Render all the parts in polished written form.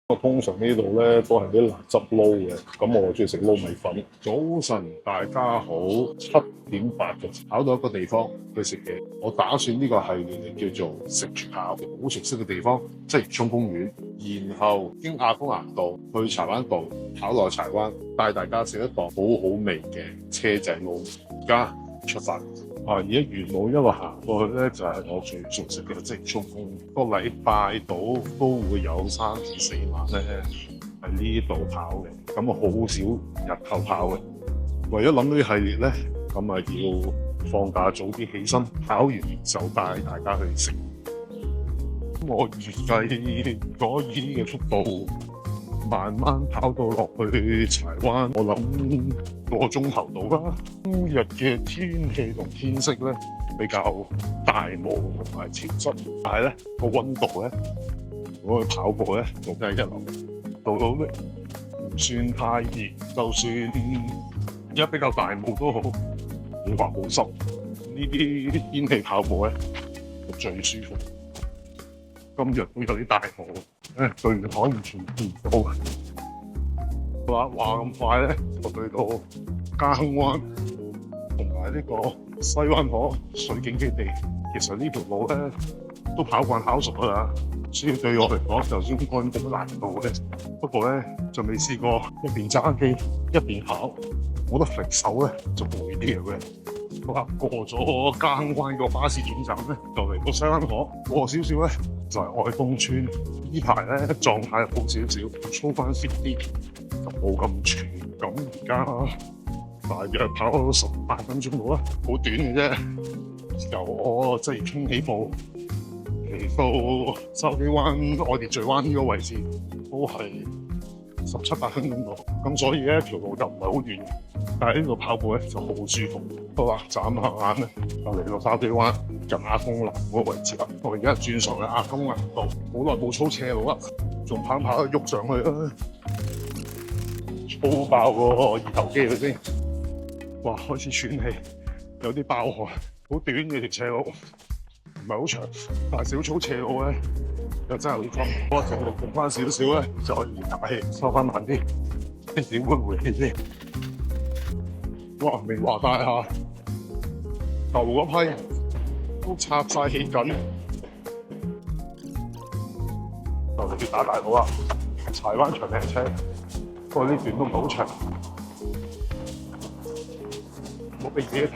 我通常呢度咧都係啲辣汁撈嘅，咁我中意食撈米粉。早晨，大家好，7點8嘅跑到一個地方去食嘢。我打算呢個系列叫做食住跑，好熟悉嘅地方即係鰂涌公園，然後經亞公岩道去柴灣道跑落柴灣，帶大家食一檔好好味嘅車仔撈。而家出發。而家沿路一路行過去咧，就係我最熟悉嘅即涌公園。個禮拜度都會有3至4晚咧喺呢度跑嘅，咁啊好少日頭跑嘅。為咗諗呢啲系列咧，咁啊要放假早啲起身，跑完就帶大家去食。我預計如以呢嘅速度，慢慢跑到落去柴灣，我諗個鐘頭到啦。今日嘅天氣同天色咧比較大霧同埋潮濕，但係咧個溫度咧，如果去跑步咧，仲真係一流。到到咧唔算太熱，就算而家比較大霧都好，唔話好濕。呢啲天氣跑步咧就最舒服。今日都有啲大霧，對面海完全見唔到。話咁快咧，就去到嘉亨灣同埋呢個西灣河水景基地。其實呢條路咧都跑慣跑熟㗎啦，所以對我嚟講就應該冇乜難度嘅。不過咧就未試過一邊揸機一邊跑，冇得揈手咧就攰啲嘅。過咗嘉亨灣個巴士轉站咧，就嚟到西灣河，過少少咧就係愛東村。呢排咧狀態好少少，操翻 fit 啲，就冇咁喘。咁而家大約跑咗18分鐘到啦，好短嘅啫。由我即係衝起步嚟到筲箕灣愛秩序灣呢個位置，都係17-18分鐘到。咁所以咧條路就唔係好遠，但係呢度跑步咧就好舒服。好啦，眨下眼咧就嚟到筲箕灣近亞公南嗰個位置啦。我而家轉上去亞公南道，好耐冇操斜路啦，仲跑喐上去啦，操爆個二頭肌佢先。哇，開始喘氣，有啲爆汗。好短嘅條斜路，唔係好長，但係小草斜路咧又真係好急。我就用翻少少咧，就可以打氣，收翻慢啲，點會回氣先？哇！明華大廈頭嗰批都插晒氣緊，就嚟要打大佬啦！柴灣長命車，不過呢段都唔係好長，唔好俾自己停，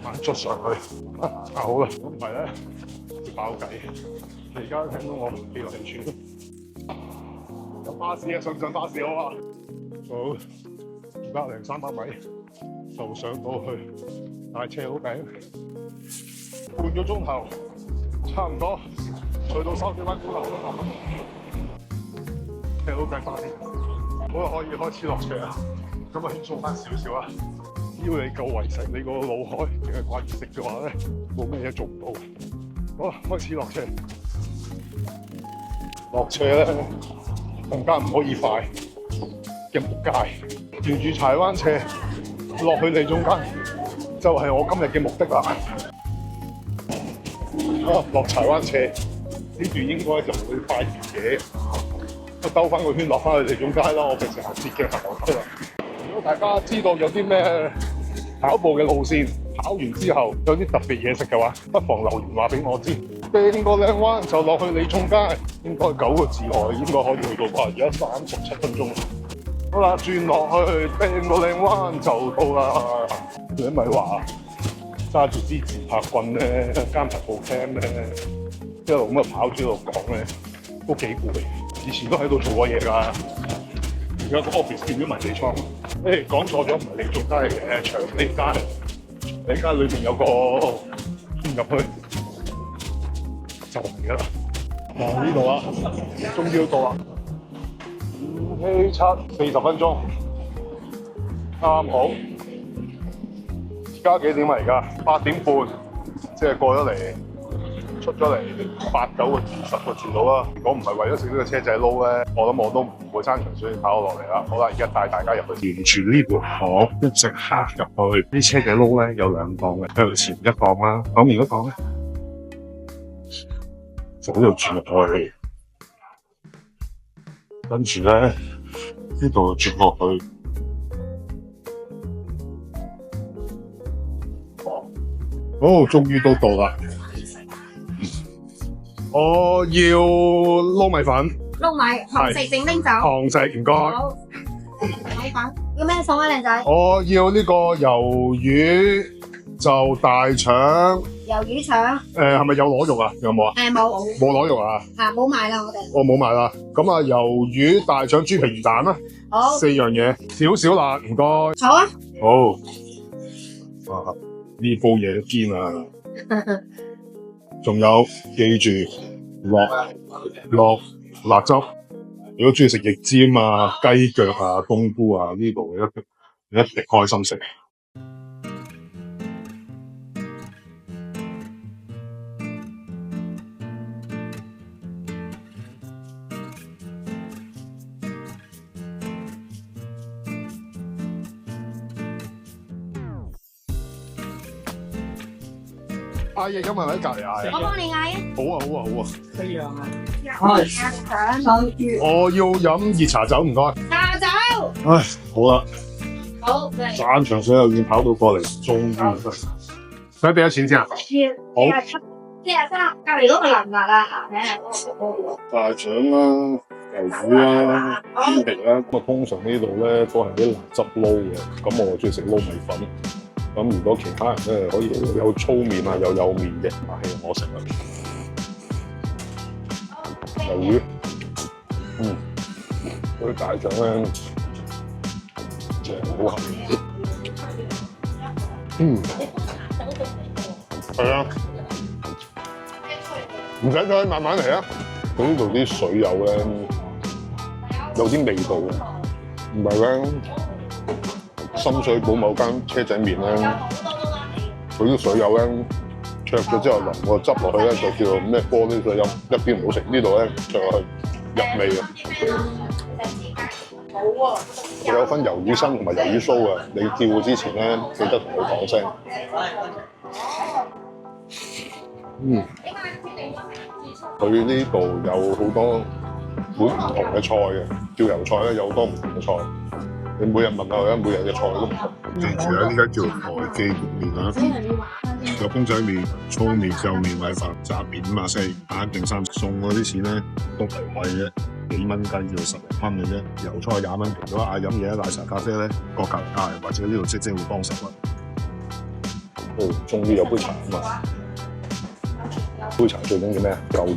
慢慢捽上去。好啦，咁唔係咧要爆計。你而家聽到我幾個地處？有巴士啊，上唔上巴士好啊？好，200-300米。就上到去大車佬頂，半個鐘頭差唔多去到筲箕灣公路。車佬頂翻啲，好啦，可以開始落車啦。咁啊輕鬆翻少少啦。只要你夠為食，你個腦海淨係掛住食嘅話咧，冇咩嘢做唔到。好啦，開始落車。落車咧更加唔可以快嘅木街，沿住柴灣斜落去利中間就係我今日嘅目的啦。落柴灣斜呢段應該就唔會快完嘅，我兜翻個圈落翻去利中街啦。我平時行捷徑行落去啦。如果大家知道有啲咩跑步嘅路線，跑完之後有啲特別嘢食嘅話，不妨留言話俾我知。掟個靚彎就落去利中街，應該9個字內應該可以去到吧。而家37分鐘。好啦，轉落去掟個靚彎就到啦。你咪話揸住支自拍棍咧，監察部 cam 咧，一路咁啊跑住一路講咧，都幾攰。以前都喺度做過嘢㗎，而家個 office 變咗迷你倉。講錯咗，唔係利中街嚟嘅，長利街。長利街裏邊有個入去就嚟㗎啦。嗱呢度啊，終於到啦。5K7 40分鐘，啱好。而家幾點啊？而家8點半，即係過咗嚟，出咗嚟8-9個字、10個字到啦。如果唔係為咗食呢個車仔撈咧，我諗我都唔會山長水遠跑落嚟啦。好啦，而家帶大家入去，沿住呢條河一直行入去。啲車仔撈咧有2檔嘅，向前一檔啦，後面嗰檔咧就喺度轉入去。跟住咧呢度轉落去。哦，終於都到啦！我要撈米粉，撈米，韓式定拎走？韓式唔該。好，米粉要咩餸啊，靚仔？我要呢個魷魚就大腸，魷魚腸。係咪有螺肉啊？有冇啊？冇。冇螺肉啊？冇賣啦，我哋。我冇買啦。咁啊，魷魚大腸豬皮魚蛋啦，好。 4樣嘢，少辣，唔該。好啊。好。哇！呢煲嘢堅啊！仲有記住落辣汁。如果中意食翼尖啊、雞腳啊、冬菇啊，呢度一定開心食。嗌嘢咁係咪喺隔離嗌啊？我幫你嗌啊。好啊好啊好啊！一樣啊。我要飲熱茶酒，唔該。茶酒。唉，好啦，好。山長水又遠跑到過嚟，終於得。使俾咗錢先啊？好。 43，隔離嗰個辣唔辣啊？大腸啦、魷魚啦、豬皮啦。咁啊，通常呢度咧都係啲辣汁撈嘅，咁我中意食撈米粉。咁如果其他人咧可以有粗麵啊，又有麵嘅，係我食啦。魷魚，嗰啲大腸咧，真係好鹹。係啊，唔使再慢慢嚟啊！咁呢度啲水友咧有啲味道嘅，唔係咧深水埗某間車仔麵咧，佢啲水友咧灼咗之後淋個汁落去咧，就叫做咩玻璃水飲，一啲唔好食。呢度咧灼落去入味嘅。佢有分魷魚身同埋魷魚鬚嘅，你叫之前咧記得同佢講聲。佢呢度有好多款唔同嘅菜嘅，叫油菜咧有好多唔同嘅菜。你每日問下佢咧，每日嘅菜都唔同。記住啊，呢家叫台記麵啊，有公仔麵、粗麵、幼麵、米飯、雜麵54，硬定3送嗰啲錢咧都唔貴嘅，幾蚊雞要10零蚊嘅啫。油菜20蚊，如果嗌飲嘢、奶茶、咖啡咧，個隔離嗌或者呢度姐姐會幫手啊。終於有杯茶啊嘛！杯茶最緊要咩啊？夠熱。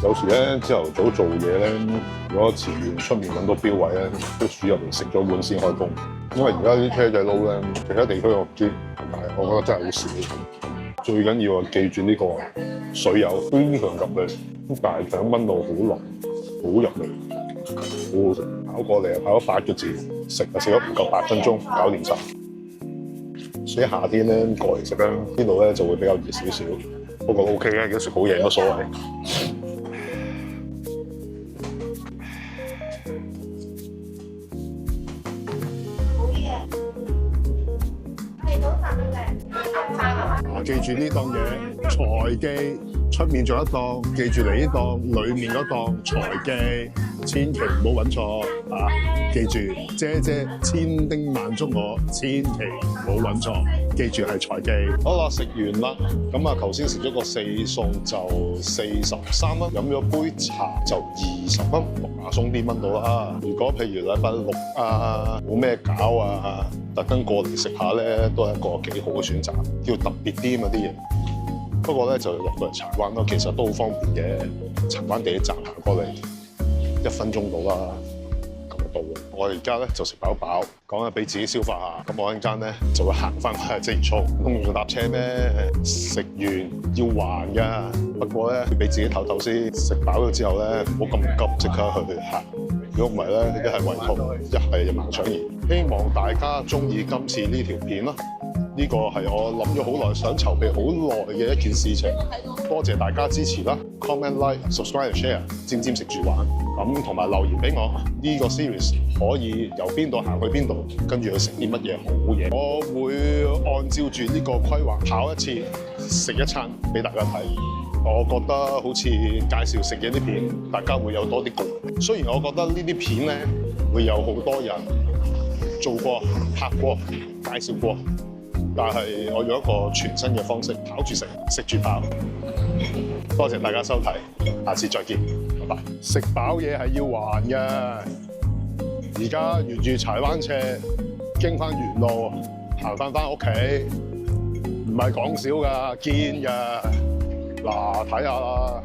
有時咧朝頭早做嘢咧，如果前面出面揾到標位咧，都鼠入嚟食咗碗先開工。因為而家啲車仔撈咧，其他地區我唔知，但係我覺得真係好少。最緊要啊，記住呢個水友非常入味，啲大腸炆到好腍，好入味，好好食。跑過嚟啊，跑咗8個字，食啊食咗唔夠8分鐘，搞掂晒。所以夏天咧過嚟食咧，呢度咧就會比較熱少少。不過 OK 嘅，幾時好嘢冇所謂。記住呢檔嘢財記，出面做一檔，記住嚟呢檔，裡面嗰檔財記，千祈唔好揾錯啊！記住，姐姐千叮萬囑我，千祈唔好揾錯，記住係財記。好啦，食完啦，咁啊頭先食咗個4餸就43蚊，飲咗杯茶就20蚊，6鬆啲蚊到啦。如果譬如禮拜6啊，冇咩搞啊，特登過嚟食下咧，都係一個幾好嘅選擇，叫特別啲啊啲嘢。不過咧就入到嚟柴灣咯，其實都好方便嘅，柴灣地鐵站行過嚟1分鐘到啦，咁就到啦。我而家咧就食飽飽，講下俾自己消化下。咁我一陣間咧就會行翻去職業操，唔用搭車咩？食完要還㗎。不過咧要俾自己唞唞先，食飽咗之後咧唔好咁急，即刻去行。如果唔係咧，一係胃痛，一係盲腸炎。希望大家中意今次呢條片啦。呢個係我諗咗好耐，想籌備好耐嘅一件事情。多謝大家支持啦 ，comment like subscribe share， 尖尖食住玩。咁同埋留言俾我，呢個 series 可以由邊度行去邊度，跟住去食啲乜嘢好嘢。我會按照住呢個規劃跑一次，食一餐俾大家睇。我覺得好似介紹食嘢啲片，大家會有多啲共鳴。雖然我覺得呢啲片咧會有好多人做過、拍過、介紹過，但係我用一個全新嘅方式跑住食，食住跑。多謝大家收睇，下次再見，拜拜。食飽嘢係要還嘅。而家沿住柴灣斜經翻原路行翻屋企，唔係講笑㗎，堅㗎。嗱，睇下啦。